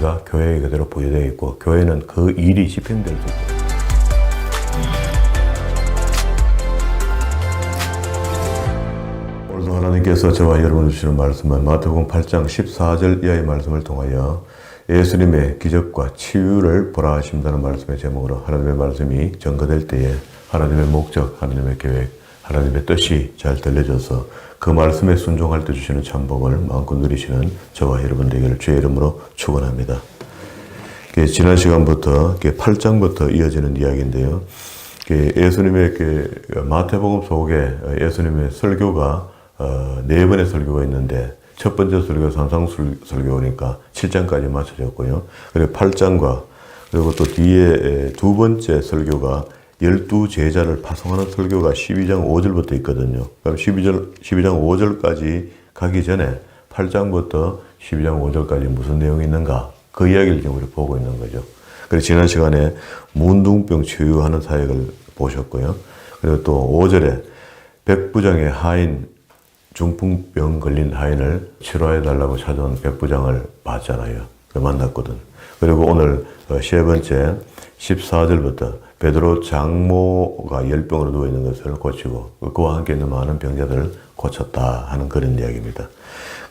권위가 교회에 그대로 부여되어 있고 교회는 그 일이 집행될 수 있다. 오늘도 하나님께서 저와 여러분을 주시는 말씀은 마태복음 8장 14절 이하의 말씀을 통하여 예수님의 기적과 치유를 보라 하신다는 말씀의 제목으로 하나님의 말씀이 전거될 때에 하나님의 목적, 하나님의 계획, 하나님의 뜻이 잘 들려져서 그 말씀에 순종할 때 주시는 참복을 마음껏 누리시는 저와 여러분 되기를 주의 이름으로 축원합니다. 지난 시간부터 8장부터 이어지는 이야기인데요. 예수님의 마태복음 속에 예수님의 설교가 4번의 설교가 있는데 첫 번째 설교가 산상설교니까 7장까지 맞춰졌고요. 그리고 8장과 그리고 또 뒤에 두 번째 설교가 12제자를 파송하는 설교가 12장 5절부터 있거든요. 그럼 12장 5절까지 가기 전에 8장부터 12장 5절까지 무슨 내용이 있는가? 그 이야기를 지금 우리 보고 있는 거죠. 그리고 지난 시간에 문둥병 치유하는 사역을 보셨고요. 그리고 또 5절에 백부장의 하인, 중풍병 걸린 하인을 치료해달라고 찾아온 백부장을 봤잖아요. 만났거든. 그리고 오늘 세 번째 14절부터 베드로 장모가 열병으로 누워있는 것을 고치고 그와 함께 있는 많은 병자들을 고쳤다 하는 그런 이야기입니다.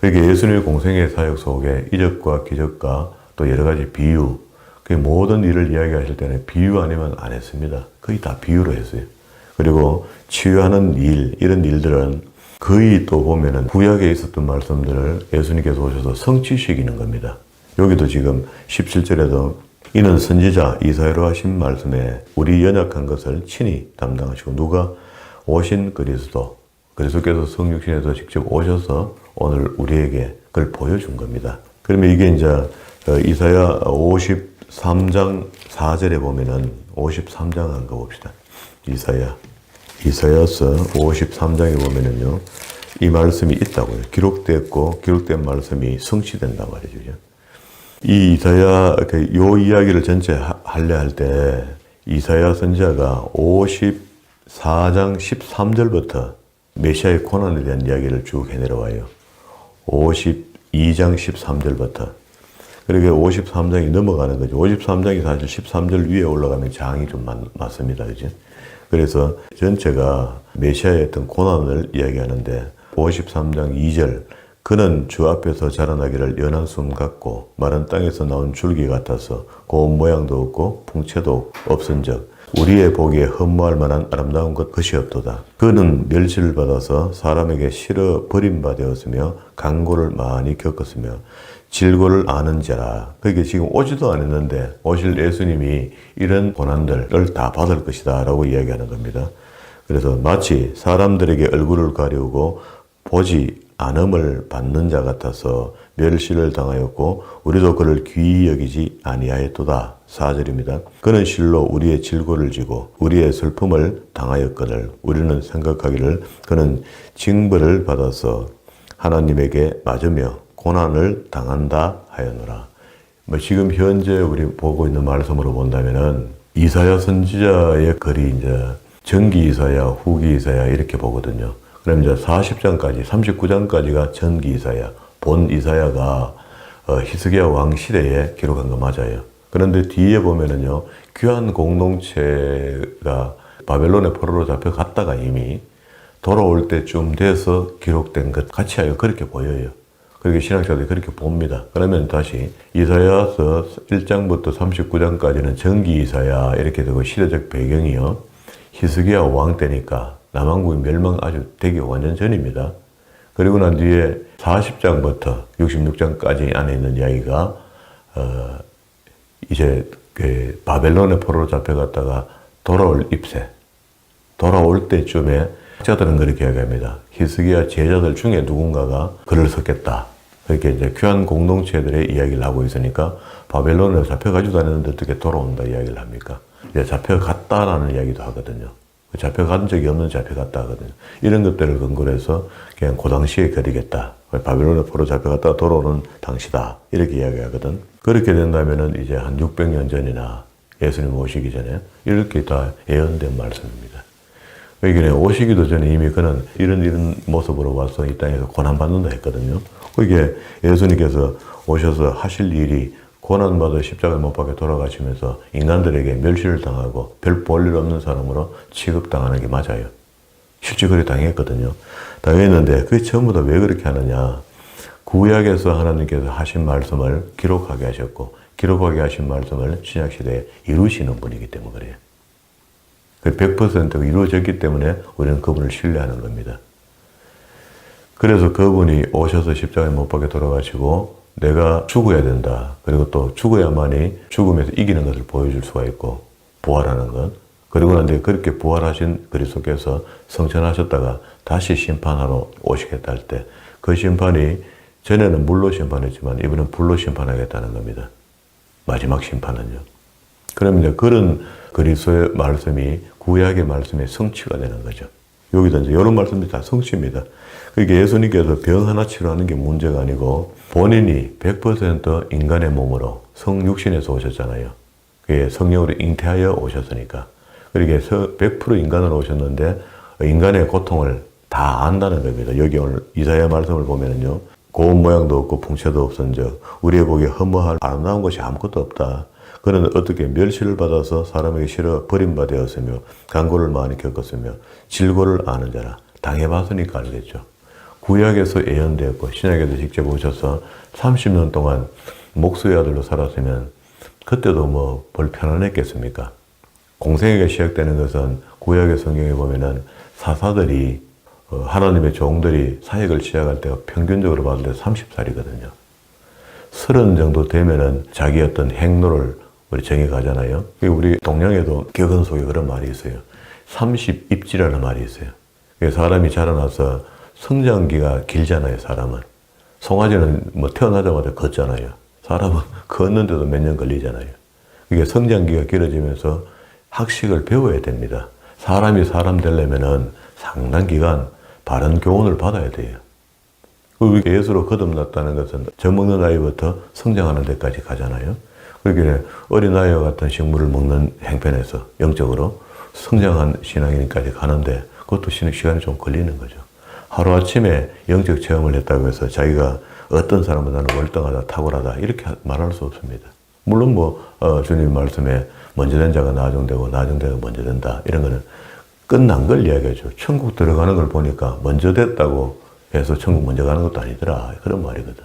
그러니까 예수님의 공생의 사역 속에 이적과 기적과 또 여러 가지 비유, 그 모든 일을 이야기하실 때는 비유 아니면 안 했습니다. 거의 다 비유로 했어요. 그리고 치유하는 일, 이런 일들은 거의 또 보면은 구약에 있었던 말씀들을 예수님께서 오셔서 성취시키는 겁니다. 여기도 지금 17절에도 이는 선지자 이사야로 하신 말씀에 우리 연약한 것을 친히 담당하시고 누가 오신 그리스도께서 성육신에서 직접 오셔서 오늘 우리에게 그걸 보여준 겁니다. 그러면 이게 이제 이사야 53장 4절에 보면은 53장 한 거 봅시다. 이사야서 53장에 보면은요, 이 말씀이 있다고요. 기록됐고, 기록된 말씀이 성취된단 말이죠. 이 이사야, 요 이야기를 전체 할래 때, 이사야 선지자가 54장 13절부터 메시아의 고난에 대한 이야기를 쭉 해내려와요. 52장 13절부터. 그러니까 53장이 넘어가는 거죠. 53장이 사실 13절 위에 올라가면 장이 좀 맞습니다. 그죠? 그래서 전체가 메시아의 어떤 고난을 이야기하는데 53장 2절 그는 주 앞에서 자라나기를 연한 숨 같고 마른 땅에서 나온 줄기 같아서 고운 모양도 없고 풍채도 없은즉 우리의 보기에 흠모할 만한 아름다운 것이 없도다. 그는 멸시를 받아서 사람에게 실어 버림바 되었으며 강고를 많이 겪었으며 질고를 아는 자라. 그게 지금 오지도 않았는데 오실 예수님이 이런 고난들을 다 받을 것이다 라고 이야기하는 겁니다. 그래서 마치 사람들에게 얼굴을 가리우고 보지 않음을 받는 자 같아서 멸시를 당하였고 우리도 그를 귀히 여기지 아니하였도다. 4절입니다. 그는 실로 우리의 질고를 지고 우리의 슬픔을 당하였거늘 우리는 생각하기를 그는 징벌을 받아서 하나님에게 맞으며 고난을 당한다 하였노라. 지금 현재 우리 보고 있는 말씀으로 본다면은 이사야 선지자의 글이 이제 전기 이사야, 후기 이사야 이렇게 보거든요. 그럼 이제 40장까지, 39장까지가 전기 이사야, 본 이사야가 히스기야 왕 시대에 기록한 거 맞아요. 그런데 뒤에 보면은요, 귀한 공동체가 바벨론의 포로로 잡혀갔다가 이미 돌아올 때쯤 돼서 기록된 것 같이 하여 그렇게 보여요. 그렇게 신학자들이 그렇게 봅니다. 그러면 다시 이사야서 1장부터 39장까지는 전기 이사야 이렇게 되고 시대적 배경이요. 히스기야 왕 때니까 남왕국의 멸망 아주 되기 완전 전입니다. 그리고 난 뒤에 40장부터 66장까지 안에 있는 이야기가 이제 그 바벨론의 포로로 잡혀갔다가 돌아올 입세, 돌아올 때쯤에 학자들은 그렇게 이야기합니다. 히스기야 제자들 중에 누군가가 글을 썼겠다. 그렇게 이제 귀한 공동체들의 이야기를 하고 있으니까 바벨론에 잡혀가지도 않았는데 어떻게 돌아온다 이야기를 합니까? 이제 잡혀갔다라는 이야기도 하거든요. 잡혀간 적이 없는 잡혀갔다 하거든요. 이런 것들을 근거로 해서 그냥 그 당시에 그리겠다. 바벨론에 포로 잡혀갔다가 돌아오는 당시다. 이렇게 이야기하거든. 그렇게 된다면은 이제 한 600년 전이나 예수님 오시기 전에 이렇게 다 예언된 말씀입니다. 그러니까 오시기도 전에 이미 그는 이런 모습으로 와서 이 땅에서 고난받는다 했거든요. 그게 예수님께서 오셔서 하실 일이 고난받아 십자가에 못 박혀 돌아가시면서 인간들에게 멸시를 당하고 별 볼 일 없는 사람으로 취급당하는 게 맞아요. 실제 그렇게 당했거든요. 당했는데 그게 전부 다 왜 그렇게 하느냐. 구약에서 하나님께서 하신 말씀을 기록하게 하셨고 기록하게 하신 말씀을 신약시대에 이루시는 분이기 때문에 그래요. 100% 이루어졌기 때문에 우리는 그분을 신뢰하는 겁니다. 그래서 그분이 오셔서 십자가에 못 박혀 돌아가시고 내가 죽어야 된다. 그리고 또 죽어야만이 죽음에서 이기는 것을 보여줄 수가 있고 부활하는 것. 그리고 난 뒤에 그렇게 부활하신 그리스도께서 성천하셨다가 다시 심판하러 오시겠다 할 때 그 심판이 전에는 물로 심판했지만 이번엔 불로 심판하겠다는 겁니다. 마지막 심판은요. 그러면 이제 그런 그리스도의 말씀이 구약의 말씀의 성취가 되는 거죠. 여기다 이제 이런 말씀들이 다 성취입니다. 그러니까 예수님께서 병 하나 치료하는 게 문제가 아니고 본인이 100% 인간의 몸으로 성육신에서 오셨잖아요. 그게 성령으로 잉태하여 오셨으니까. 그러니까 100% 인간으로 오셨는데 인간의 고통을 다 안다는 겁니다. 여기 오늘 이사야 말씀을 보면은요. 고운 모양도 없고 풍채도 없은즉 우리의 보기에 허무할 아름다운 것이 아무것도 없다. 그는 어떻게 멸시를 받아서 사람에게 싫어 버림받았으며 간고를 많이 겪었으며 질고를 아는 자라. 당해봤으니까 알겠죠. 구약에서 예언되었고 신약에도 직접 오셔서 30년 동안 목수의 아들로 살았으면 그때도 뭐 볼 편안했겠습니까? 공생애가 시작되는 것은 구약의 성경에 보면은 사사들이 하나님의 종들이 사역을 시작할 때가 평균적으로 봤을 때 30살이거든요. 30 정도 되면은 자기 어떤 행로를 우리 정해 가잖아요. 우리 동양에도 격언 속에 그런 말이 있어요. 30입지라는 말이 있어요. 사람이 자라나서 성장기가 길잖아요, 사람은. 송아지는 뭐 태어나자마자 걷잖아요. 사람은 걷는데도 몇 년 걸리잖아요. 이게 성장기가 길어지면서 학식을 배워야 됩니다. 사람이 사람 되려면은 상당 기간 바른 교훈을 받아야 돼요. 그리고 예수로 거듭났다는 것은 젖먹는 아이부터 성장하는 데까지 가잖아요. 그러기에 어린아이와 같은 식물을 먹는 행편에서 영적으로 성장한 신앙인까지 가는데 그것도 시간이 좀 걸리는 거죠. 하루아침에 영적 체험을 했다고 해서 자기가 어떤 사람보다는 월등하다, 탁월하다 이렇게 말할 수 없습니다. 물론 주님 말씀에 먼저 된 자가 나중되고 나중 자가 먼저 된다 이런 거는 끝난 걸 이야기하죠. 천국 들어가는 걸 보니까 먼저 됐다고 해서 천국 먼저 가는 것도 아니더라 그런 말이거든.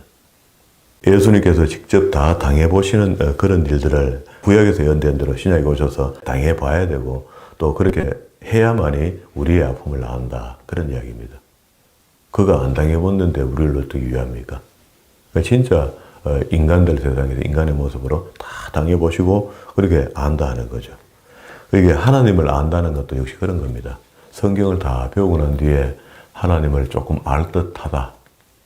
예수님께서 직접 다 당해보시는 그런 일들을 구약에서 예언된 대로 신약에 오셔서 당해봐야 되고 또 그렇게 해야만이 우리의 아픔을 나은다 그런 이야기입니다. 그가 안 당해봤는데 우리를 어떻게 위합니까? 그러니까 진짜 인간들 세상에서 인간의 모습으로 다 당해보시고 그렇게 안다 하는 거죠. 이게 하나님을 안다는 것도 역시 그런 겁니다. 성경을 다 배우고 난 뒤에 하나님을 조금 알 듯하다.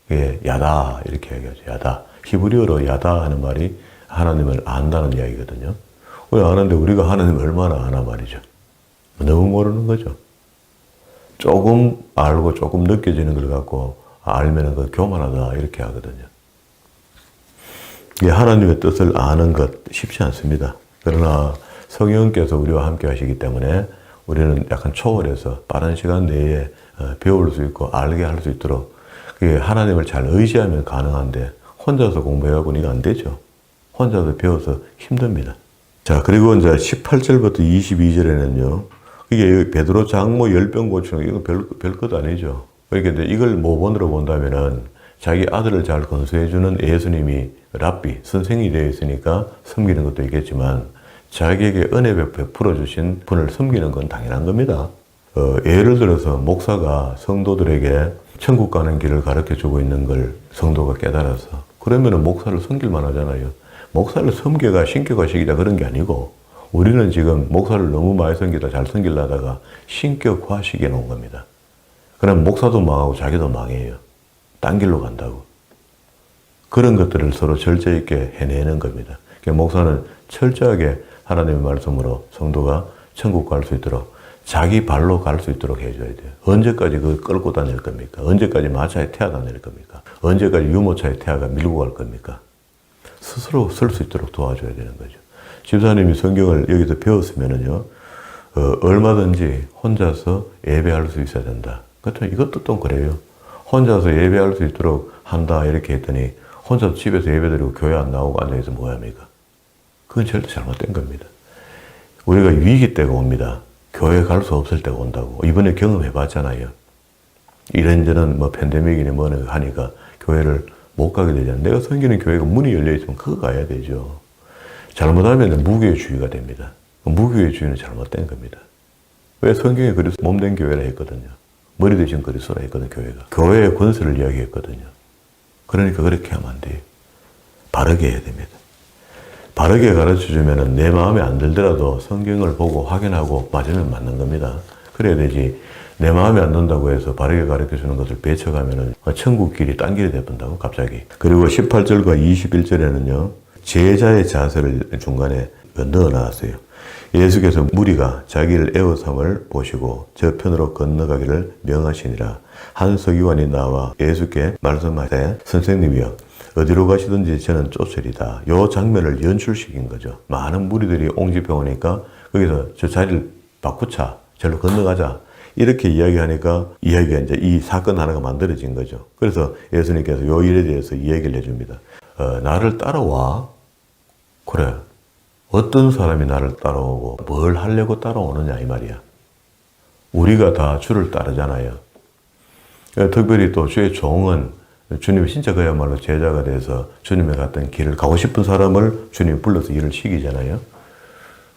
이게 야다 이렇게 얘기하죠. 야다. 히브리어로 야다 하는 말이 하나님을 안다는 이야기거든요. 왜 아는데 우리가 하나님을 얼마나 아나 말이죠. 너무 모르는 거죠. 조금 알고 조금 느껴지는 걸 갖고 알면은 그 교만하다 이렇게 하거든요. 이게 하나님의 뜻을 아는 것 쉽지 않습니다. 그러나 성령께서 우리와 함께 하시기 때문에 우리는 약간 초월해서 빠른 시간 내에 배울 수 있고 알게 할 수 있도록 그게 하나님을 잘 의지하면 가능한데 혼자서 공부해갖고는 이거 안 되죠. 혼자서 배워서 힘듭니다. 자, 그리고 이제 18절부터 22절에는요. 이게 베드로 장모 10병 고치는 거 이거 별것 아니죠. 그러니까 이걸 모본으로 본다면은 자기 아들을 잘 건수해주는 예수님이 랍비, 선생이 되어 있으니까 섬기는 것도 있겠지만 자기에게 은혜 베풀어 주신 분을 섬기는 건 당연한 겁니다. 예를 들어서 목사가 성도들에게 천국 가는 길을 가르쳐 주고 있는 걸 성도가 깨달아서 그러면은 목사를 섬길만 하잖아요. 목사를 섬겨가 신격화시키자 그런 게 아니고 우리는 지금 목사를 너무 많이 섬기다 잘 섬기려다가 신격화시켜 놓은 겁니다. 그럼 목사도 망하고 자기도 망해요. 딴 길로 간다고. 그런 것들을 서로 절제 있게 해내는 겁니다. 그러니까 목사는 철저하게 하나님의 말씀으로 성도가 천국 갈 수 있도록 자기 발로 갈 수 있도록 해줘야 돼요. 언제까지 그걸 끌고 다닐 겁니까? 언제까지 마차에 태워 다닐 겁니까? 언제까지 유모차에 태워가 밀고 갈 겁니까? 스스로 설 수 있도록 도와줘야 되는 거죠. 집사님이 성경을 여기서 배웠으면은요, 얼마든지 혼자서 예배할 수 있어야 된다. 그렇죠? 이것도 또 그래요. 혼자서 예배할 수 있도록 한다 이렇게 했더니 혼자 집에서 예배드리고 교회 안 나오고 앉아있어 뭐 합니까? 그건 절대 잘못된 겁니다. 우리가 위기 때가 옵니다. 교회 갈 수 없을 때가 온다고. 이번에 경험해 봤잖아요. 이런저런 뭐 팬데믹이니 뭐니 하니까 교회를 못 가게 되잖아요. 내가 섬기는 교회가 문이 열려있으면 그거 가야 되죠. 잘못하면 무교회주의가 됩니다. 무교회주의는 잘못된 겁니다. 왜 성경에 그리스도 몸된 교회라 했거든요. 머리 대신 그리스도라 했거든요, 교회가. 교회의 권세를 이야기했거든요. 그러니까 그렇게 하면 안 돼요. 바르게 해야 됩니다. 바르게 가르쳐주면 내 마음에 안 들더라도 성경을 보고 확인하고 맞으면 맞는 겁니다. 그래야 되지. 내 마음에 안 든다고 해서 바르게 가르쳐주는 것을 배척하면 천국 길이 딴 길이 돼본다고 갑자기. 그리고 18절과 21절에는요. 제자의 자세를 중간에 넣어놨어요. 예수께서 무리가 자기를 애워삼을 보시고 저편으로 건너가기를 명하시니라. 한 서기관이 나와 예수께 말씀하되 선생님이여 어디로 가시든지 저는 쫓으리다. 요 장면을 연출시킨 거죠. 많은 무리들이 옹집해오니까 거기서 저 자리를 바꾸자. 절로 건너가자. 이렇게 이야기하니까 이야기가 이제 이 사건 하나가 만들어진 거죠. 그래서 예수님께서 요 일에 대해서 이야기를 해줍니다. 나를 따라와. 그래. 어떤 사람이 나를 따라오고 뭘 하려고 따라오느냐 이 말이야. 우리가 다 주를 따르잖아요. 특별히 또 주의 종은 주님이 진짜 그야말로 제자가 돼서 주님의 갔던 길을 가고 싶은 사람을 주님이 불러서 일을 시키잖아요.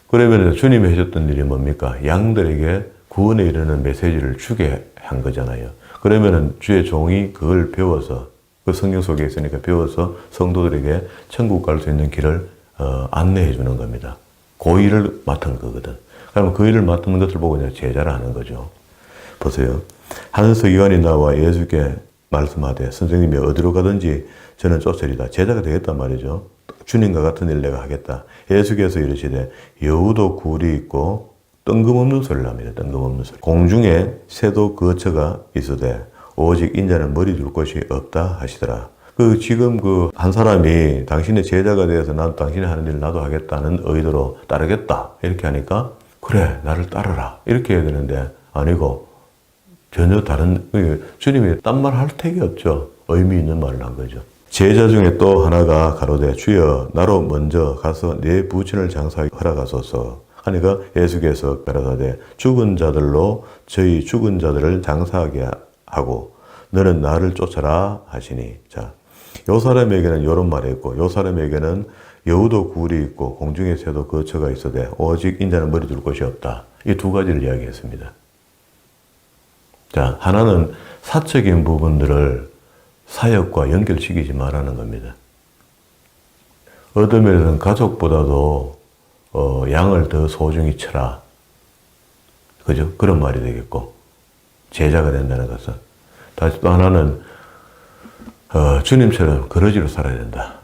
그러면 주님이 하셨던 일이 뭡니까? 양들에게 구원에 이르는 메시지를 주게 한 거잖아요. 그러면은 주의 종이 그걸 배워서 그 성경 속에 있으니까 배워서 성도들에게 천국 갈 수 있는 길을 안내해 주는 겁니다. 그 일을 맡은 거거든. 그러면 그 일을 맡은 것을 보고 이제 제자를 하는 거죠. 보세요. 한 서기관이 나와 예수께 말씀하되 선생님이 어디로 가든지 저는 쫓으리다. 제자가 되겠단 말이죠. 주님과 같은 일 내가 하겠다. 예수께서 이르시되 여우도 굴이 있고 뜬금없는 소리를 합니다. 뜬금없는 소리. 공중에 새도 거처가 있으되 오직 인자는 머리 둘 곳이 없다 하시더라. 지금 한 사람이 당신의 제자가 되어서 난 당신이 하는 일을 나도 하겠다는 의도로 따르겠다. 이렇게 하니까 그래 나를 따르라. 이렇게 해야 되는데 아니고 전혀 다른 주님이 딴 말 할 택이 없죠. 의미 있는 말을 한 거죠. 제자 중에 또 하나가 가로되 주여 나로 먼저 가서 내 부친을 장사하게 허락하소서 하니까 예수께서 가라사대 죽은 자들로 저희 죽은 자들을 장사하게 하고 너는 나를 쫓아라 하시니 자, 요 사람에게는 요런 말이 있고 요 사람에게는 여우도 굴이 있고 공중에 새도 거처가 있어되 오직 인자는 머리 둘 곳이 없다. 이 두 가지를 이야기했습니다. 자, 하나는 사적인 부분들을 사역과 연결시키지 말라는 겁니다. 어떤 면에서는 가족보다도 양을 더 소중히 쳐라. 그죠? 그런 말이 되겠고 제자가 된다는 것은 다시 또 하나는 주님처럼 거러지로 살아야 된다.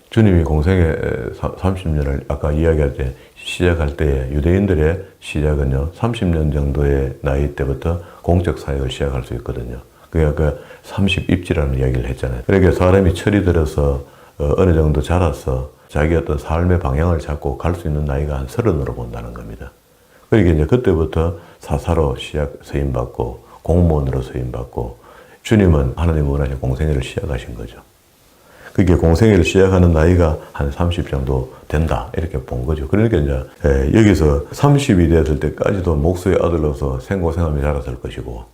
주님이 공생의 30년을 아까 이야기할 때 시작할 때 유대인들의 시작은요 30년 정도의 나이 때부터 공적 사역을 시작할 수 있거든요. 그게 아까 30입지라는 이야기를 했잖아요. 그러니까 사람이 철이 들어서 어느 정도 자라서 자기 어떤 삶의 방향을 잡고 갈 수 있는 나이가 한 30으로 본다는 겁니다. 그러니까 이제 그때부터 사사로 서임받고 공무원으로 서임받고 주님은 하나님 원하신 공생애를 시작하신 거죠. 그게 공생애를 시작하는 나이가 한 30 정도 된다 이렇게 본 거죠. 그러니까 이제 여기서 30이 됐을 때까지도 목수의 아들로서 생고생하며 자랐을 것이고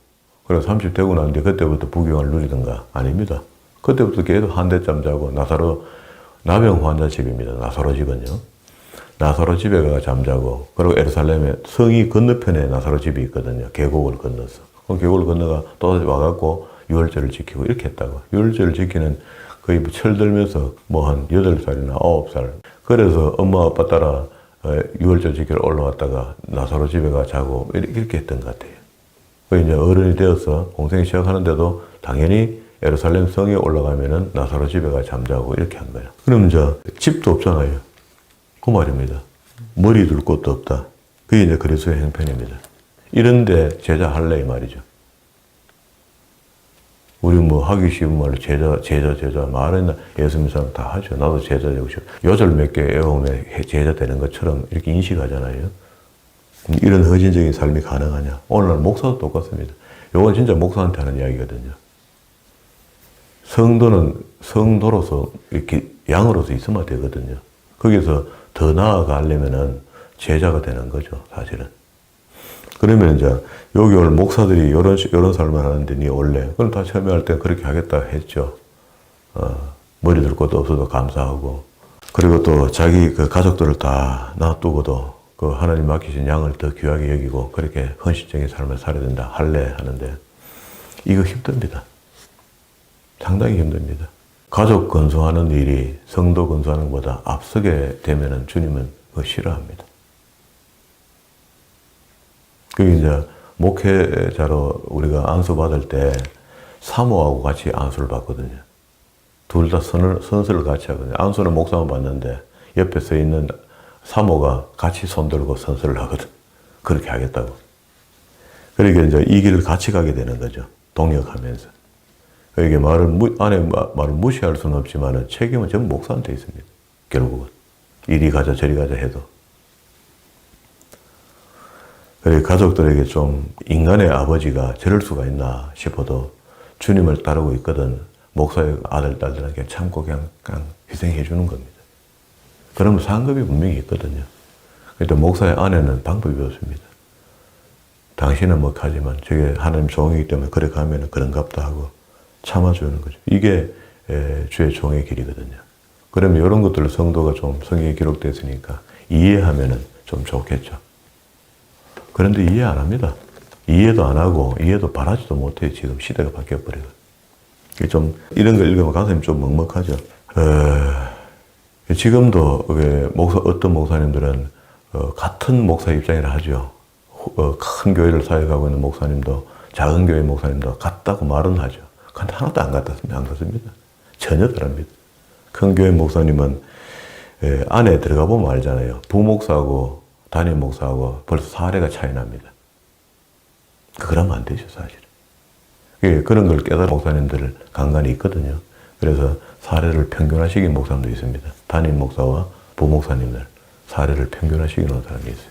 그리고 30 되고 난 뒤에 그때부터 부귀영화를 누리던가 아닙니다. 그때부터 계속 한 대짬 자고 나사로 나병 환자 집입니다. 나사로 집은요. 나사로 집에 가 잠자고 그리고 예루살렘에 성이 건너편에 나사로 집이 있거든요. 계곡을 건너서. 그 계곡을 건너가 또 와갖고 유월절을 지키고 이렇게 했다고. 유월절을 지키는 거의 철들면서 한 8살이나 9살. 그래서 엄마 아빠 따라 유월절 지키러 올라왔다가 나사로 집에 가 자고 이렇게 했던 것 같아요. 그 이제 어른이 되어서 공생이 시작하는데도 당연히 예루살렘 성에 올라가면은 나사로 집에 가 잠자고 이렇게 한 거예요. 그럼 이제 집도 없잖아요. 그 말입니다. 머리 둘 곳도 없다. 그게 이제 그리스도의 형편입니다. 이런데 제자 할래 이 말이죠. 우리 하기 쉬운 말로 제자 말은 예수 믿는 사람 다 하죠. 나도 제자 되고 싶어. 요절 몇 개 외우면 제자 되는 것처럼 이렇게 인식하잖아요. 이런 헌신적인 삶이 가능하냐? 오늘날 목사도 똑같습니다. 요건 진짜 목사한테 하는 이야기거든요. 성도는 성도로서 이렇게 양으로서 있으면 되거든요. 거기서 더 나아가려면은 제자가 되는 거죠, 사실은. 그러면 이제 여기 올 목사들이 이런 삶을 하는데 니 올래? 그럼 다 처음에 할 때 그렇게 하겠다 했죠. 머리 들 것도 없어도 감사하고. 그리고 또 자기 그 가족들을 다 놔두고도 그 하나님 맡기신 양을 더 귀하게 여기고 그렇게 헌신적인 삶을 살아야 된다. 할래? 하는데 이거 힘듭니다. 상당히 힘듭니다. 가족 건수하는 일이 성도 건수하는 것보다 앞서게 되면은 주님은 그거 싫어합니다. 그게 이제 목회자로 우리가 안수 받을 때 사모하고 같이 안수를 받거든요. 둘 다 선서를 같이 하거든요. 안수는 목사만 받는데 옆에 서 있는 사모가 같이 손들고 선서를 하거든. 그렇게 하겠다고. 그러니까 이제 이 길을 같이 가게 되는 거죠. 동역하면서. 이게 말을 무시할 수는 없지만 책임은 전부 목사한테 있습니다. 결국은. 이리 가자 저리 가자 해도. 그래 가족들에게 좀 인간의 아버지가 저럴 수가 있나 싶어도 주님을 따르고 있거든. 목사의 아들, 딸들에게 참고 그냥 희생해 주는 겁니다. 그러면 상급이 분명히 있거든요. 그런데 목사의 아내는 방법이 없습니다. 당신은 뭐 하지만 저게 하나님 종이기 때문에 그렇게 하면 그런갑다 하고 참아주는 거죠. 이게 주의 종의 길이거든요. 그러면 이런 것들을 성도가 좀 성경에 기록됐으니까 이해하면 좀 좋겠죠. 그런데 이해 안 합니다. 이해도 안 하고 이해도 바라지도 못해요. 지금 시대가 바뀌어버리고. 좀 이런 걸 읽으면 가슴이 좀 먹먹하죠. 지금도 어떤 목사님들은 같은 목사 입장이라 하죠. 큰 교회를 사역하고 있는 목사님도 작은 교회 목사님도 같다고 말은 하죠. 근데 하나도 안 같습니다. 전혀 다릅니다. 큰 교회 목사님은 안에 들어가 보면 알잖아요. 부목사하고 담임 목사하고 벌써 사례가 차이 납니다. 그러면 안 되죠, 사실은. 그런 걸 깨달은 목사님들 간간히 있거든요. 그래서 사례를 평균화시킨 목사님도 있습니다. 담임 목사와 부목사님들 사례를 평균화시키는 사람이 있어요.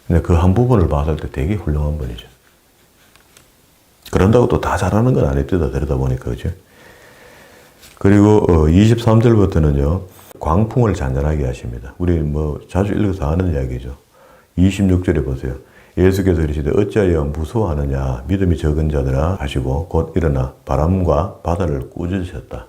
근데 그 한 부분을 봤을 때 되게 훌륭한 분이죠. 그런다고 또 다 잘하는 건 아닙니다. 들여다보니까, 그죠? 그리고 23절부터는요, 광풍을 잔잔하게 하십니다. 우리 뭐 자주 읽어서 아는 이야기죠. 26절에 보세요. 예수께서 이르시되 어찌하여 무서워하느냐 믿음이 적은 자들아 하시고 곧 일어나 바람과 바다를 꾸짖으셨다.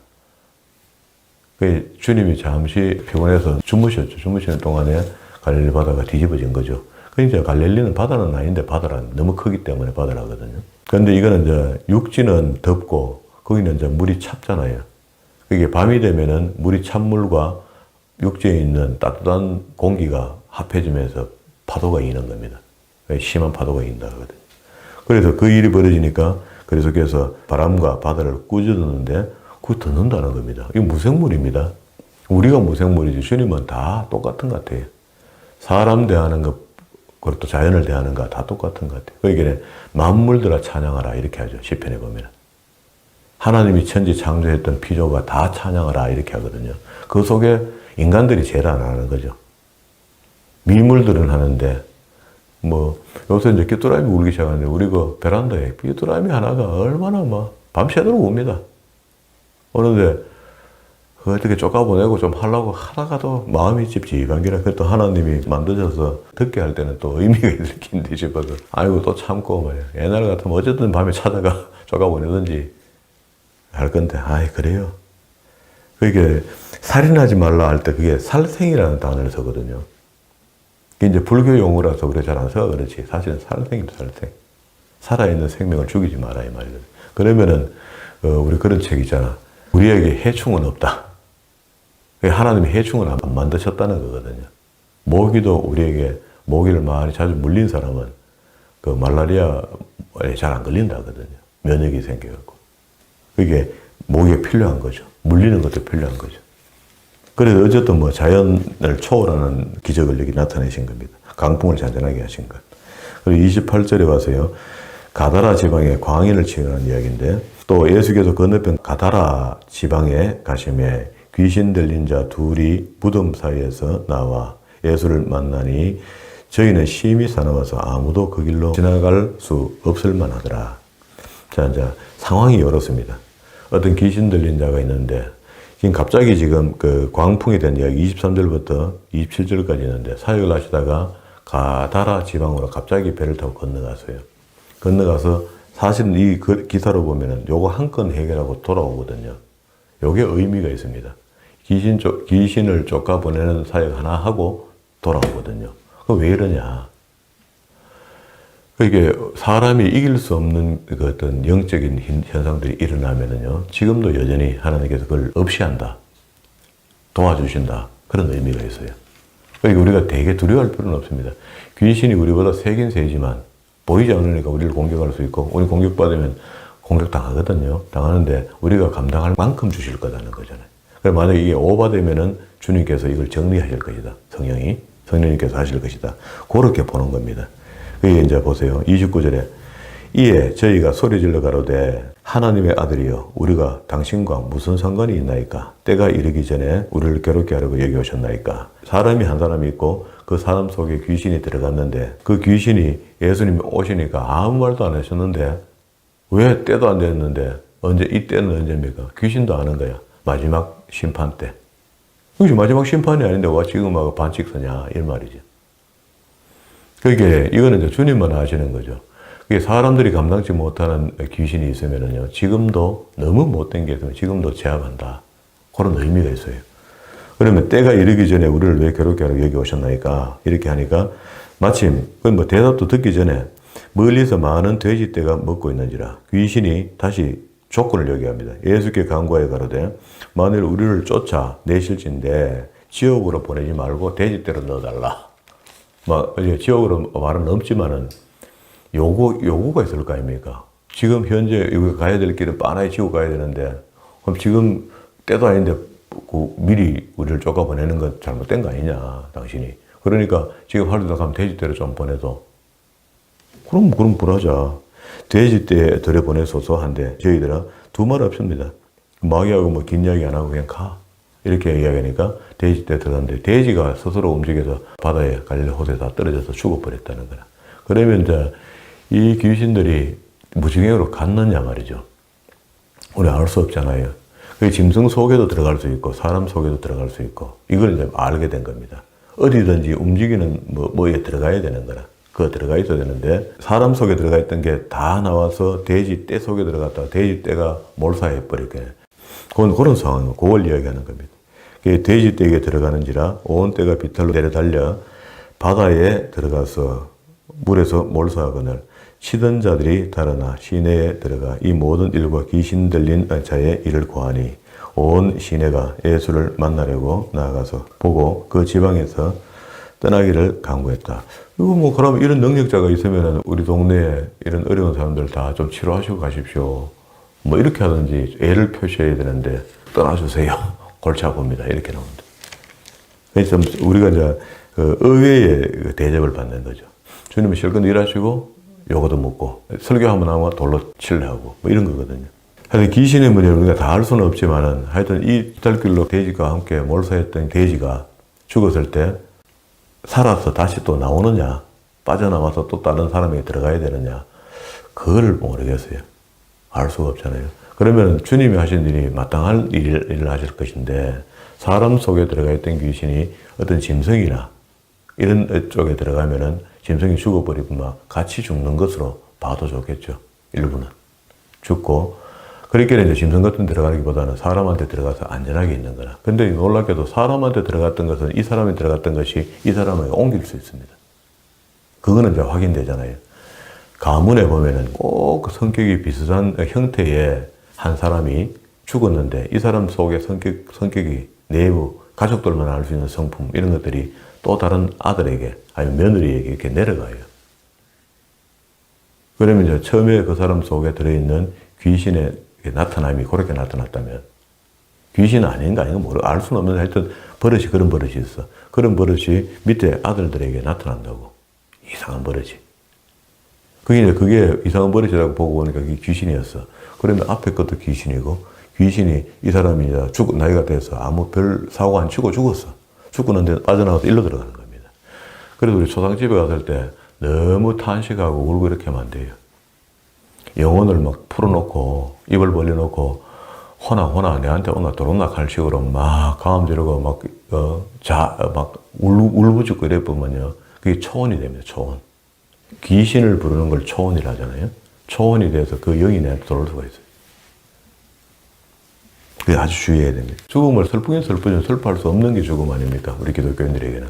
주님이 잠시 피곤해서 주무셨죠. 주무시는 동안에 갈릴리 바다가 뒤집어진 거죠. 그러니까 갈릴리는 바다는 아닌데 바다는 너무 크기 때문에 바다라거든요. 그런데 이거는 이제 육지는 덥고 거기는 이제 물이 찹잖아요. 그게 밤이 되면은 물이 찬 물과 육지에 있는 따뜻한 공기가 합해지면서 파도가 이는 겁니다. 심한 파도가 인다 하거든요. 그래서 그 일이 벌어지니까 그래서 바람과 바다를 꾸짖었는데 그거 듣는다는 겁니다. 이거 무생물입니다. 우리가 무생물이지 주님은 다 똑같은 것 같아요. 사람 대하는 것 그리고 또 자연을 대하는 것 다 똑같은 것 같아요. 그러니까 만물들아 찬양하라 이렇게 하죠. 시편에 보면. 하나님이 천지 창조했던 피조가 다 찬양하라 이렇게 하거든요. 그 속에 인간들이 제일 안 하는 거죠. 미물들은 하는데 뭐 요새 이제 귀뚜라미 울기 시작하는데 우리 그 베란다에 귀뚜라미 하나가 얼마나 막 밤새도록 웁니다. 그런데 어떻게 쫓아보내고 좀 하려고 하다가도 마음이 찝찝한 게라 그래도 하나님이 만드셔서 듣게 할 때는 또 의미가 있을텐데 싶어서 아이고 또 참고 말이야. 옛날 같으면 어쨌든 밤에 찾아가 쫓아보내든지 할 건데 아이 그래요. 그게 살인하지 말라 할 때 그게 살생이라는 단어를 쓰거든요. 이제 불교 용어라서 우리가 잘 안 써서 그렇지. 사실은 살생입니다, 살생. 살아있는 생명을 죽이지 마라, 이 말이거든. 그러면은, 우리 그런 책 있잖아. 우리에게 해충은 없다. 하나님이 해충을 안 만드셨다는 거거든요. 모기도 우리에게, 모기를 많이 자주 물린 사람은 그 말라리아에 잘 안 걸린다 하거든요. 면역이 생겨갖고. 그게 모기가 필요한 거죠. 물리는 것도 필요한 거죠. 그래서 어쨌든 뭐 자연을 초월하는 기적을 여기 나타내신 겁니다. 강풍을 잔잔하게 하신 것. 그리고 28절에 와서요. 가다라 지방에 광인을 치유하는 이야기인데 또 예수께서 건너편 가다라 지방에 가심에 귀신 들린 자 둘이 무덤 사이에서 나와 예수를 만나니 저희는 심히 사나워서 아무도 그 길로 지나갈 수 없을 만하더라. 자, 이제 상황이 이렇습니다. 어떤 귀신 들린 자가 있는데, 지금 갑자기 지금 그 광풍이 된 이야기 23절부터 27절까지 있는데, 사역을 하시다가 가다라 지방으로 갑자기 배를 타고 건너갔어요. 건너가서 사실은 이 기사로 보면은 요거 한 건 해결하고 돌아오거든요. 요게 의미가 있습니다. 귀신을 쫓아보내는 사역 하나 하고 돌아오거든요. 그 왜 이러냐. 이게 사람이 이길 수 없는 그 어떤 영적인 현상들이 일어나면은요, 지금도 여전히 하나님께서 그걸 없이 한다. 도와주신다. 그런 의미가 있어요. 그러니까 우리가 되게 두려워할 필요는 없습니다. 귀신이 우리보다 세긴 세지만 보이지 않으니까 우리를 공격할 수 있고, 우리 공격받으면 공격당하거든요. 당하는데 우리가 감당할 만큼 주실 거라는 거잖아요. 그래서 만약에 이게 오버되면은 주님께서 이걸 정리하실 것이다. 성령님께서 하실 것이다. 그렇게 보는 겁니다. 그게 이제 보세요. 29절에 이에 저희가 소리질러 가로되 하나님의 아들이여 우리가 당신과 무슨 상관이 있나이까? 때가 이르기 전에 우리를 괴롭게 하려고 여기 오셨나이까? 사람이 한 사람이 있고 그 사람 속에 귀신이 들어갔는데 그 귀신이 예수님이 오시니까 아무 말도 안 하셨는데 왜 때도 안 됐는데 이 때는 언제입니까? 귀신도 아는 거야. 마지막 심판 때. 그것이 마지막 심판이 아닌데 와 지금 막 반칙 서냐 이 말이지. 그게 이거는 이제 주님만 아시는 거죠. 그게 사람들이 감당치 못하는 귀신이 있으면은요, 지금도 너무 못된 게 있으면 지금도 제압한다. 그런 의미가 있어요. 그러면 때가 이르기 전에 우리를 왜 괴롭게 하러 여기 오셨나이까? 이렇게 하니까 마침 뭐 대답도 듣기 전에 멀리서 많은 돼지떼가 먹고 있는지라 귀신이 다시 조건을 요구합니다. 예수께 간구하여 가로되 만일 우리를 쫓아 내실진데 지옥으로 보내지 말고 돼지떼로 넣어달라. 막 지옥으로 말은 넘지만은 요구가 있을 거 아닙니까? 지금 현재 여기 가야 될 길은 빤하게 지옥 가야 되는데 그럼 지금 때도 아닌데 미리 우리를 쫓아 보내는 건 잘못된 거 아니냐 당신이. 그러니까 지금 하루도 가면 돼지떼로 좀 보내도 그럼 보내자. 돼지떼에 들여보내소서 한데 저희들은 두 말 없습니다. 마귀하고 뭐 긴 이야기 안 하고 그냥 가. 이렇게 이야기하니까 돼지떼에 들어갔는데 돼지가 스스로 움직여서 바다에 갈릴리 호수에 다 떨어져서 죽어버렸다는 거라. 그러면 이제 이 귀신들이 무지개로 갔느냐 말이죠. 우리 알 수 없잖아요. 그 짐승 속에도 들어갈 수 있고 사람 속에도 들어갈 수 있고 이걸 이제 알게 된 겁니다. 어디든지 움직이는 뭐에 들어가야 되는 거라. 그거 들어가 있어야 되는데 사람 속에 들어가 있던 게 다 나와서 돼지떼 속에 들어갔다가 돼지떼가 몰사해 버리게. 그런 상황이고 그걸 이야기하는 겁니다. 돼지떼에게 들어가는지라 온 떼가 비탈로 내려달려 바다에 들어가서 물에서 몰사하거늘 치던 자들이 달아나 시내에 들어가 이 모든 일과 귀신 들린 자의 일을 고하니 온 시내가 예수를 만나려고 나아가서 보고 그 지방에서 떠나기를 강구했다. 이거 그러면 이런 능력자가 있으면 우리 동네에 이런 어려운 사람들 다 좀 치료하시고 가십시오. 이렇게 하든지 애를 표시해야 되는데 떠나주세요. 골치 아픕니다. 이렇게 나옵니다. 그래서 우리가 이제 의외의 대접을 받는 거죠. 주님은 실컷 일하시고 요거도 먹고 설교하면 나와 돌로 칠래하고 이런 거거든요. 하여튼 귀신의 문제를 우리가 다 알 수는 없지만은 하여튼 이 달길로 돼지가 함께 몰사했던 돼지가 죽었을 때 살아서 다시 또 나오느냐, 빠져나와서 또 다른 사람에게 들어가야 되느냐, 그걸 모르겠어요. 알 수가 없잖아요. 그러면 주님이 하신 일이 마땅한 일을 하실 것인데, 사람 속에 들어가 있던 귀신이 어떤 짐승이나 이런 쪽에 들어가면은 짐승이 죽어버리고 막 같이 죽는 것으로 봐도 좋겠죠. 일부는. 죽고, 그렇게 이제 짐승 같은 데 들어가기보다는 사람한테 들어가서 안전하게 있는 거라. 근데 놀랍게도 사람한테 들어갔던 것은 이 사람이 들어갔던 것이 이 사람에게 옮길 수 있습니다. 그거는 이제 확인되잖아요. 가문에 보면은 꼭 성격이 비슷한 형태의 한 사람이 죽었는데 이 사람 속의 성격이 내부, 가족들만 알 수 있는 성품, 이런 것들이 또 다른 아들에게, 아니면 며느리에게 이렇게 내려가요. 그러면 이제 처음에 그 사람 속에 들어있는 귀신의 나타남이 그렇게 나타났다면 귀신은 아닌가 알 수는 없는데 하여튼 그런 버릇이 있어. 그런 버릇이 밑에 아들들에게 나타난다고. 이상한 버릇이. 그게 이상한 버릇이라고 보고 보니까 그게 귀신이었어. 그러면 앞에 것도 귀신이고 귀신이 이 사람이 나이가 돼서 아무 별 사고 안 치고 죽었어. 죽었는데 빠져나가서 일로 들어가는 겁니다. 그래서 우리 초상집에 갔을 때 너무 탄식하고 울고 이렇게 하면 안 돼요. 영혼을 막 풀어놓고 입을 벌려놓고 호나 내한테 오나 도롱나 할 식으로 막 가음 지르고 막 울부짖고 이래 보면요. 그게 초혼이 됩니다. 초혼. 귀신을 부르는 걸 초혼이라 하잖아요. 초혼이 돼서 그 영이 내한테 들어올 수가 있어요. 그게 아주 주의해야 됩니다. 죽음을 슬프긴 슬퍼할 수 없는 게 죽음 아닙니까? 우리 기독교인들에게는.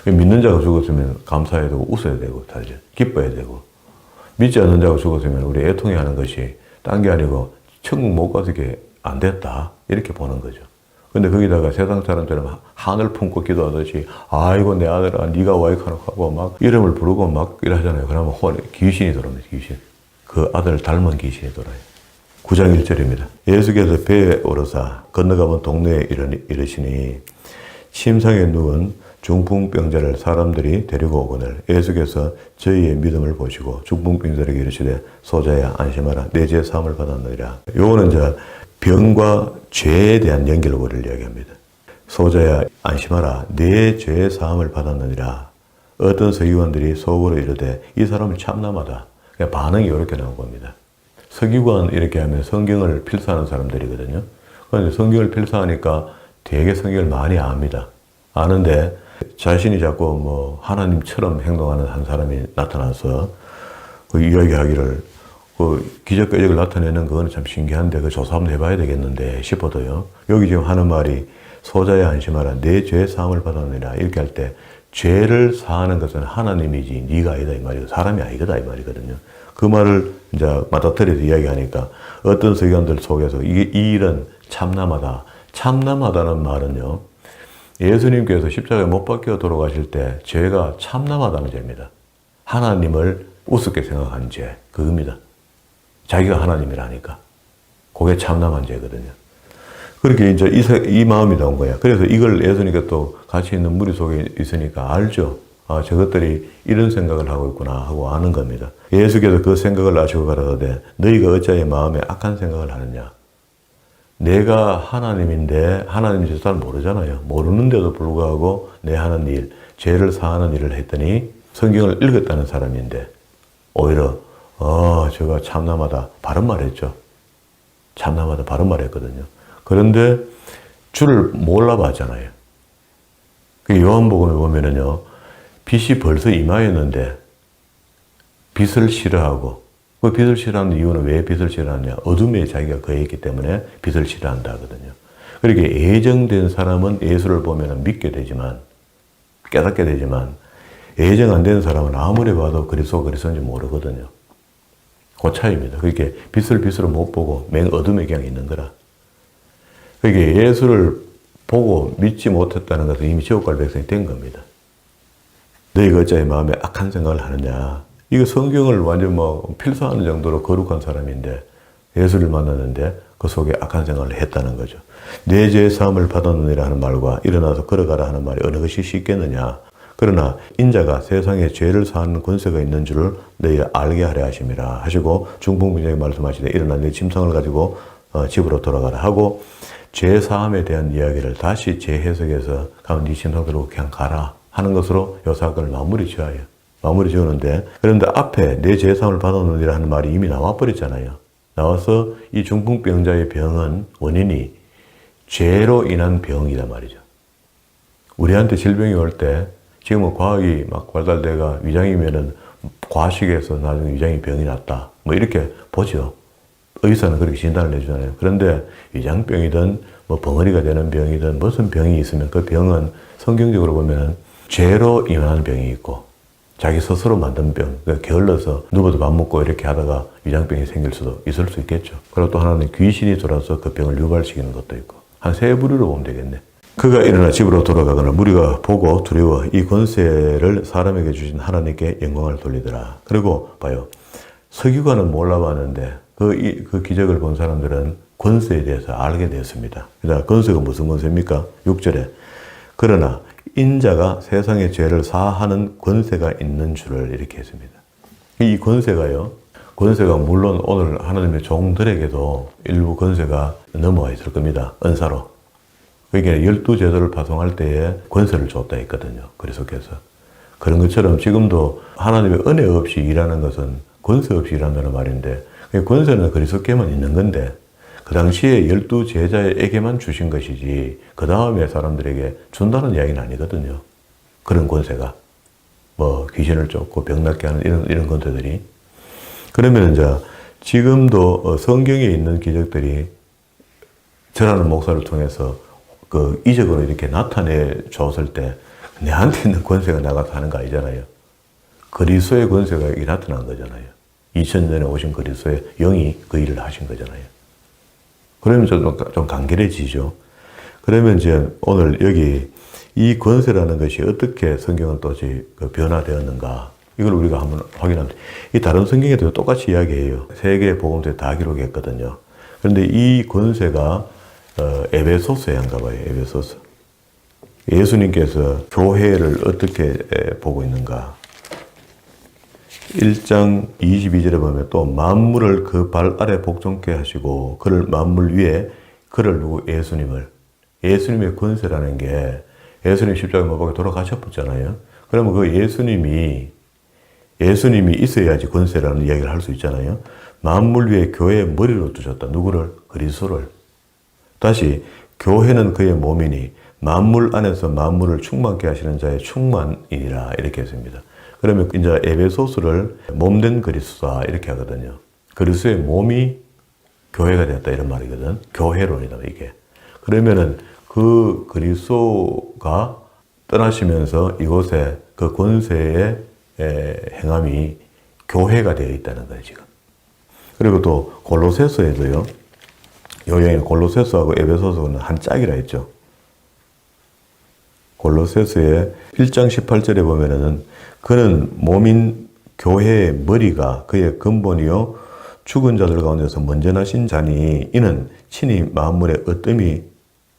믿는 자가 죽었으면 감사해야 되고 웃어야 되고 사실 기뻐야 되고, 믿지 않는 자가 죽었으면 우리 애통해하는 것이 딴 게 아니고 천국 못 가서 이게 안 됐다 이렇게 보는 거죠. 근데 거기다가 세상 사람처럼 하늘 품고 기도하듯이 아이고 내 아들아 네가 와이카노 하고 막 이름을 부르고 막 이러잖아요. 그러면 귀신이 들어옵니다. 귀신. 그 아들 닮은 귀신이 들어요. 9장 1절입니다. 예수께서 배에 오르사 건너가본 동네에 이르시니 침상에 누운 중풍병자를 사람들이 데리고 오거늘 예수께서 저희의 믿음을 보시고 중풍병자에게 이르시되 소자야 안심하라 내 죄 사함을 받았느니라. 요거는 이제 병과 죄에 대한 연결고리를 이야기합니다. 소자야 안심하라 내 죄 사함을 받았느니라. 어떤 서기관들이 속으로 이르되 이 사람은 참남하다. 반응이 이렇게 나온 겁니다. 서기관 이렇게 하면 성경을 필사하는 사람들이거든요. 그런데 성경을 필사하니까 되게 성경을 많이 압니다. 아는데 자신이 자꾸 하나님처럼 행동하는 한 사람이 나타나서 그 이야기하기를 기적을 나타내는 그거는 참 신기한데 그 조사 한번 해봐야 되겠는데 싶어도요. 여기 지금 하는 말이 소자야 안심하라 내 죄 사함을 받았느니라 이렇게 할 때 죄를 사하는 것은 하나님이지 네가 아니다 이 말이고 사람이 아니거다 이 말이거든요. 그 말을 이제 맞닥뜨려서 이야기하니까 어떤 서기관들 속에서 이 일은 참남하다. 참남하다는 말은요. 예수님께서 십자가에 못 박혀 돌아가실 때 죄가 참남하다는 죄입니다. 하나님을 우습게 생각한 죄 그겁니다. 자기가 하나님이라니까. 그게 참남한 죄거든요. 그렇게 이제 이 마음이 나온 거야. 그래서 이걸 예수님께 또 같이 있는 무리 속에 있으니까 알죠. 아, 저것들이 이런 생각을 하고 있구나 하고 아는 겁니다. 예수께서 그 생각을 아시고 가라사대 너희가 어찌하여 마음에 악한 생각을 하느냐. 내가 하나님인데 하나님인지 잘 모르잖아요. 모르는데도 불구하고 내 하는 일, 죄를 사하는 일을 했더니 성경을 읽었다는 사람인데 오히려 저가 참남하다 바른 말했죠. 참남하다 바른 말했거든요. 그런데 주를 몰라봤잖아요. 그 요한복음에 보면은요. 빛이 벌써 임하였는데 빛을 싫어하고 그 빛을 싫어하는 이유는 왜 빛을 싫어하느냐. 어둠에 자기가 거했기 때문에 빛을 싫어한다 하거든요. 그렇게 예정된 사람은 예수를 보면 믿게 되지만 깨닫게 되지만 예정 안 된 사람은 아무리 봐도 그리스도인지 모르거든요. 그 차이입니다. 그렇게 빛을 빛으로 못 보고 맹어둠에 그냥 있는 거라. 그렇게 예수를 보고 믿지 못했다는 것은 이미 지옥 갈 백성이 된 겁니다. 너희가 어찌하여 마음에 악한 생각을 하느냐. 이거 성경을 완전 필사하는 정도로 거룩한 사람인데 예수를 만났는데 그 속에 악한 생각을 했다는 거죠. 내 죄 사함을 받았느니라 하는 말과 일어나서 걸어가라 하는 말이 어느 것이 쉽겠느냐. 그러나 인자가 세상에 죄를 사하는 권세가 있는 줄을 너희 알게 하려 하심이라 하시고 중풍병자에게 말씀하시되 일어나 내 침상을 가지고 집으로 돌아가라 하고 죄 사함에 대한 이야기를 다시 재해석해서 가면 네 침상 들고 그냥 가라 하는 것으로 이 사건을 마무리 지어요. 마무리 지었는데 그런데 앞에 내 죄 사함을 받았느니라 하는 말이 이미 나와버렸잖아요. 나와서 이 중풍병자의 병은 원인이 죄로 인한 병이란 말이죠. 우리한테 질병이 올 때 지금은 과학이 막 발달돼가 위장이면은 과식해서 나중에 위장이 병이 났다. 이렇게 보죠. 의사는 그렇게 진단을 해주잖아요. 그런데 위장병이든 벙어리가 되는 병이든 무슨 병이 있으면 그 병은 성경적으로 보면은 죄로 인한 병이 있고 자기 스스로 만든 병, 그러니까 게을러서 누구도 밥 먹고 이렇게 하다가 위장병이 생길 수도 있을 수 있겠죠. 그리고 또 하나는 귀신이 들어와서 그 병을 유발시키는 것도 있고 한 세 부류로 보면 되겠네. 그가 일어나 집으로 돌아가거나 무리가 보고 두려워 이 권세를 사람에게 주신 하나님께 영광을 돌리더라. 그리고 봐요. 서기관은 몰라봤는데 그 기적을 본 사람들은 권세에 대해서 알게 되었습니다. 그러니까 권세가 무슨 권세입니까? 6절에 그러나 인자가 세상의 죄를 사하는 권세가 있는 줄을 이렇게 했습니다. 이 권세가요. 권세가 물론 오늘 하나님의 종들에게도 일부 권세가 넘어와 있을 겁니다. 은사로. 그러니까 12제도를 파송할 때에 권세를 줬다 했거든요. 그리스도께서. 그런 것처럼 지금도 하나님의 은혜 없이 일하는 것은 권세 없이 일한다는 말인데 권세는 그리스도께만 있는 건데 그 당시에 12제자에게만 주신 것이지 그 다음에 사람들에게 준다는 이야기는 아니거든요. 그런 권세가. 뭐 귀신을 쫓고 병 낫게 하는 이런 권세들이. 그러면 이제 지금도 성경에 있는 기적들이 전하는 목사를 통해서 그 이적으로 이렇게 나타내 줬을 때 내한테 있는 권세가 나가서 하는 거 아니잖아요. 그리스도의 권세가 이렇게 나타난 거잖아요. 2000년에 오신 그리스도의 영이 그 일을 하신 거잖아요. 그러면 좀 간결해지죠. 그러면 이제 오늘 여기 이 권세라는 것이 어떻게 성경은 또 변화되었는가. 이걸 우리가 한번 확인합니다. 이 다른 성경에도 똑같이 이야기해요. 세 개의 복음서에 다 기록했거든요. 그런데 이 권세가 에베소서에 한가 봐요. 에베소서. 예수님께서 교회를 어떻게 보고 있는가. 1장 22절에 보면 또 만물을 그 발 아래 복종케 하시고 그를 만물 위에 그를 누구 예수님의 권세라는 게 예수님 십자가에 못 박혀 돌아가셨잖아요. 그러면 그 예수님이 있어야지 권세라는 이야기를 할 수 있잖아요. 만물 위에 교회의 머리로 두셨다. 누구를? 그리스도를. 다시 교회는 그의 몸이니 만물 안에서 만물을 충만케 하시는 자의 충만이니라 이렇게 했습니다. 그러면 이제 에베소서를 몸된 그리스도다 이렇게 하거든요. 그리스도의 몸이 교회가 되었다 이런 말이거든. 교회론이다 이게. 그러면은 그 그리스도가 떠나시면서 이곳에 그 권세의 행함이 교회가 되어 있다는 거예요 지금. 그리고 또 골로새서에도요. 요양에 골로새서하고 에베소서는 한 짝이라 했죠. 골로새서의 1장 18절에 보면은 그는 몸인 교회의 머리가 그의 근본이요 죽은 자들 가운데서 먼저 나신 자니 이는 친히 만물의 으뜸이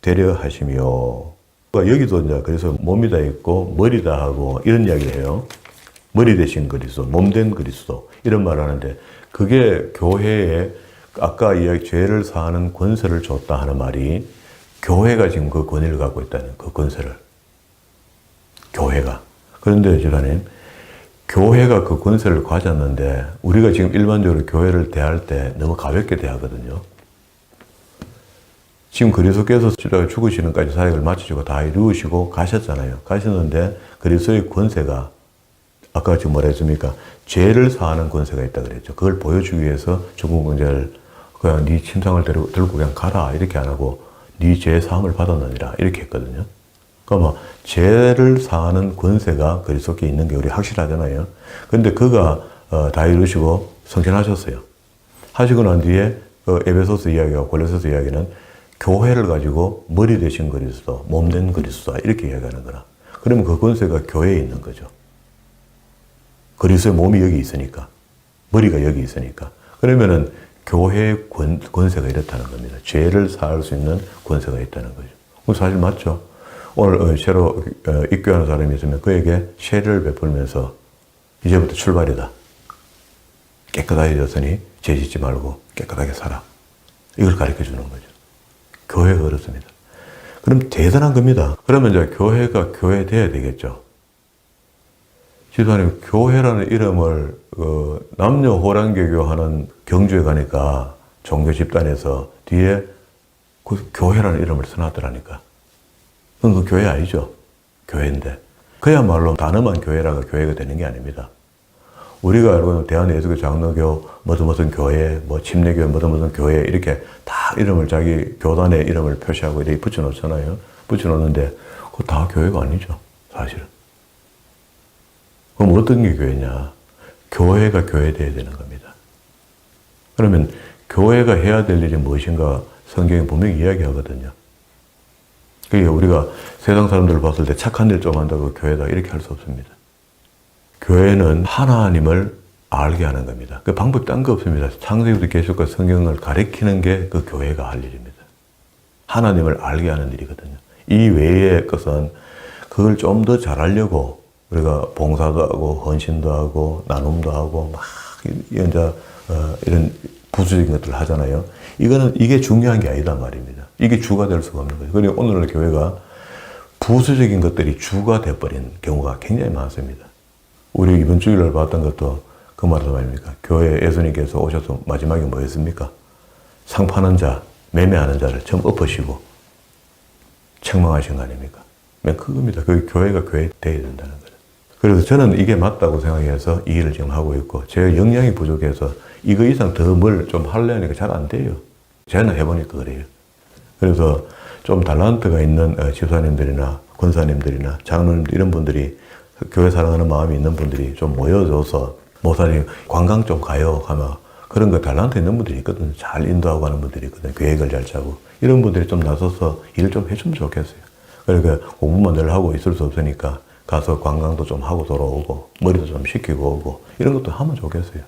되려 하시며. 여기도 이제 그래서 몸이다 있고 머리다 하고 이런 이야기를 해요. 머리 대신 그리스도, 몸된 그리스도 이런 말을 하는데 그게 교회에 아까 이야기 죄를 사하는 권세를 줬다 하는 말이 교회가 지금 그 권위를 갖고 있다는 그 권세를. 교회가. 그런데 주사님, 교회가 그 권세를 가졌는데 우리가 지금 일반적으로 교회를 대할 때 너무 가볍게 대하거든요. 지금 그리스도께서 십자가에 죽으시는까지 사역을 마치시고 다 이루시고 가셨잖아요. 가셨는데 그리스도의 권세가 아까 지금 뭐라 했습니까? 죄를 사하는 권세가 있다 그랬죠. 그걸 보여주기 위해서 죽은 권세를 그냥 네 침상을 들고 그냥 가라 이렇게 안 하고 네 죄 사함을 받았느니라 이렇게 했거든요. 그러니까 죄를 사하는 권세가 그리스도께 있는 게 우리 확실하잖아요. 그런데 그가 다 이루시고 성천하셨어요. 하시고 난 뒤에 에베소서 이야기와 골로새서 이야기는 교회를 가지고 머리 되신 그리스도, 몸된 그리스도다 이렇게 이야기하는 거라. 그러면 그 권세가 교회에 있는 거죠. 그리스도의 몸이 여기 있으니까, 머리가 여기 있으니까. 그러면은 교회의 권세가 이렇다는 겁니다. 죄를 사할 수 있는 권세가 있다는 거죠. 그건 사실 맞죠. 오늘 새로 입교하는 사람이 있으면 그에게 세례를 베풀면서 이제부터 출발이다. 깨끗해졌으니 죄 짓지 말고 깨끗하게 살아. 이걸 가르쳐 주는 거죠. 교회가 그렇습니다. 그럼 대단한 겁니다. 그러면 이제 교회가 교회 돼야 되겠죠. 지도자님, 교회라는 이름을 남녀 호랑개교 하는 경주에 가니까 종교 집단에서 뒤에 그 교회라는 이름을 써놨더라니까. 그건 그 교회 아니죠. 교회인데. 그야말로 단어만 교회라가 교회가 되는 게 아닙니다. 우리가 알고 있는 대한예수교 장로교, 무슨 교회, 침례교, 무슨 교회, 이렇게 다 이름을 자기 교단의 이름을 표시하고 이렇게 붙여놓잖아요. 붙여놓는데, 그거 다 교회가 아니죠. 사실은. 그럼 어떤 게 교회냐? 교회가 교회 돼야 되는 겁니다. 그러면 교회가 해야 될 일이 무엇인가 성경이 분명히 이야기하거든요. 그게 우리가 세상 사람들을 봤을 때 착한 일 좀 한다고 교회다 이렇게 할 수 없습니다. 교회는 하나님을 알게 하는 겁니다. 그 방법이 딴 거 없습니다. 창세기부터 계시록과 성경을 가리키는 게 그 교회가 할 일입니다. 하나님을 알게 하는 일이거든요. 이 외의 것은 그걸 좀 더 잘하려고 우리가 봉사도 하고 헌신도 하고 나눔도 하고 막 이런 부수적인 것들을 하잖아요. 이게 중요한 게 아니단 말입니다. 이게 주가 될 수가 없는 거죠. 그리고 오늘날 교회가 부수적인 것들이 주가 돼버린 경우가 굉장히 많습니다. 우리 이번 주일날 봤던 것도 그 말도 아닙니까? 교회 예수님께서 오셔서 마지막에 뭐 했습니까? 상 파는 자, 매매하는 자를 처음 엎으시고 책망하신 거 아닙니까? 맨 그겁니다. 그 교회가 교회 돼야 된다는 거죠. 그래서 저는 이게 맞다고 생각해서 이 일을 지금 하고 있고, 제가 역량이 부족해서 이거 이상 더 뭘 좀 하려니까 잘 안 돼요. 저는 해보니까 그래요. 그래서 좀 달란트가 있는 집사님들이나 권사님들이나 장로님들 이런 분들이 교회 사랑하는 마음이 있는 분들이 좀 모여줘서 목사님 관광 좀 가요 하면 그런 거 달란트 있는 분들이 있거든요. 잘 인도하고 하는 분들이 있거든요. 계획을 잘 짜고 이런 분들이 좀 나서서 일을 좀 해주면 좋겠어요. 그러니까 공부만 늘 하고 있을 수 없으니까 가서 관광도 좀 하고 돌아오고 머리도 좀 식히고 오고 이런 것도 하면 좋겠어요.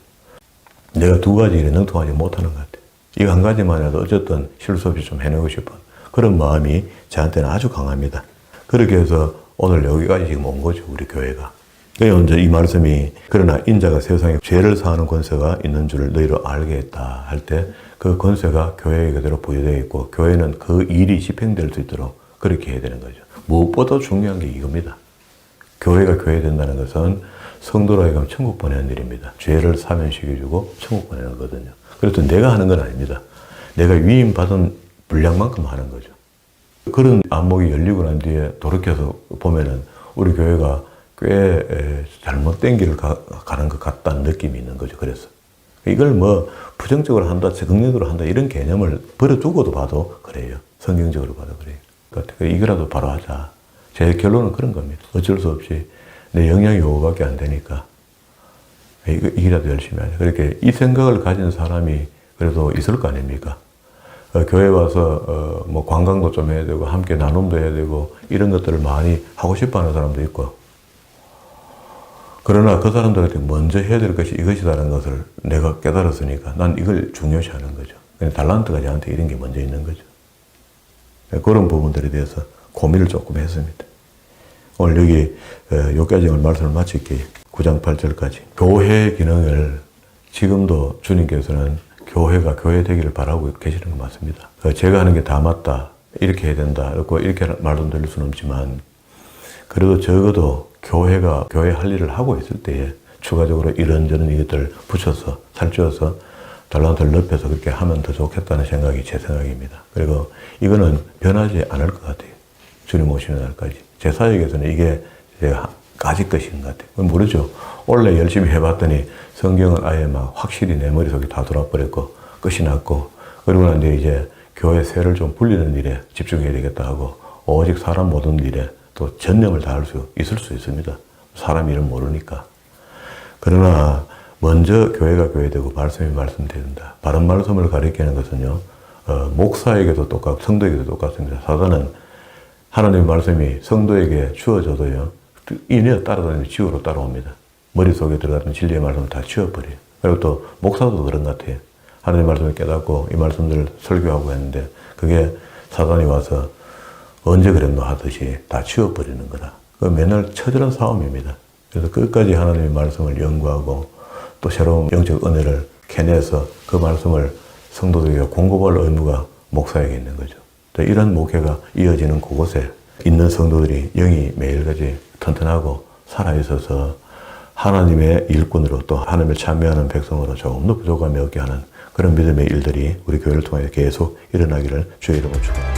내가 두 가지 일에 능통하지 못하는 것 같아요. 이거 한 가지만이라도 어쨌든 실수 없이 좀 해내고 싶은 그런 마음이 저한테는 아주 강합니다. 그렇게 해서 오늘 여기까지 지금 온 거죠, 우리 교회가. 그래서 이제 이 말씀이 그러나 인자가 세상에 죄를 사하는 권세가 있는 줄을 너희로 알게 했다 할 때 그 권세가 교회에 그대로 부여되어 있고 교회는 그 일이 집행될 수 있도록 그렇게 해야 되는 거죠. 무엇보다 중요한 게 이겁니다. 교회가 교회 된다는 것은 성도로 하여금 천국 보내는 일입니다. 죄를 사면시켜주고 천국 보내는 거거든요. 그래도 내가 하는 건 아닙니다. 내가 위임받은 분량만큼 하는 거죠. 그런 안목이 열리고 난 뒤에 돌이켜서 보면은 우리 교회가 꽤 잘못된 길을 가는 것 같다는 느낌이 있는 거죠. 그래서 이걸 뭐 부정적으로 한다, 긍정적으로 한다 이런 개념을 버려두고도 봐도 그래요. 성경적으로 봐도 그래요. 그러니까 이거라도 바로 하자. 제 결론은 그런 겁니다. 어쩔 수 없이 내 역량이 요거밖에 안 되니까 이거라도 열심히 하자. 그렇게 이 생각을 가진 사람이 그래도 있을 거 아닙니까? 교회 와서 뭐 관광도 좀 해야 되고 함께 나눔도 해야 되고 이런 것들을 많이 하고 싶어 하는 사람도 있고, 그러나 그 사람들한테 먼저 해야 될 것이 이것이라는 것을 내가 깨달았으니까 난 이걸 중요시하는 거죠. 달란트가 저한테 이런 게 먼저 있는 거죠. 그런 부분들에 대해서 고민을 조금 했습니다. 오늘 여기까지 말씀을 마칠게요. 9장 8절까지. 교회 기능을 지금도 주님께서는 교회가 교회 되기를 바라고 계시는 거 맞습니다. 제가 하는 게 다 맞다, 이렇게 해야 된다, 이렇게 말씀드릴 수는 없지만, 그래도 적어도 교회가 교회 할 일을 하고 있을 때에 추가적으로 이런저런 이것들을 붙여서 살찌워서 달란트를 넓혀서 그렇게 하면 더 좋겠다는 생각이 제 생각입니다. 그리고 이거는 변하지 않을 것 같아요. 주님 오시는 날까지. 제 사역에서는 이게 제가 가질 것인 것 같아요. 모르죠. 원래 열심히 해봤더니 성경은 아예 막 확실히 내 머릿속에 다 돌아버렸고 끝이 났고, 그리고 난 뒤에 이제 교회 세를 좀 불리는 일에 집중해야 되겠다 하고 오직 사람 모든 일에 또 전념을 다할 수 있을 수 있습니다. 사람 일은 모르니까. 그러나 먼저 교회가 교회되고 말씀이 말씀된다. 바른 말씀을 가리키는 것은요, 목사에게도 똑같고 성도에게도 똑같습니다. 사단은 하나님의 말씀이 성도에게 주어져도요, 인해 따라다니면 지우로 따라옵니다. 머릿속에 들어갔던 진리의 말씀을 다 지워버려요. 그리고 또 목사도 그런 것 같아요. 하나님의 말씀을 깨닫고 이 말씀들을 설교하고 했는데 그게 사단이 와서 언제 그랬노 하듯이 다 지워버리는 거다. 그 맨날 처절한 싸움입니다. 그래서 끝까지 하나님의 말씀을 연구하고 또 새로운 영적 은혜를 캐내서 그 말씀을 성도들에게 공급할 의무가 목사에게 있는 거죠. 이런 목회가 이어지는 그곳에 있는 성도들이 영이 매일같이 튼튼하고 살아있어서 하나님의 일꾼으로 또 하나님을 참여하는 백성으로 조금 더 부족함이 없게 하는 그런 믿음의 일들이 우리 교회를 통해 계속 일어나기를 주의 이름으로 축원합니다.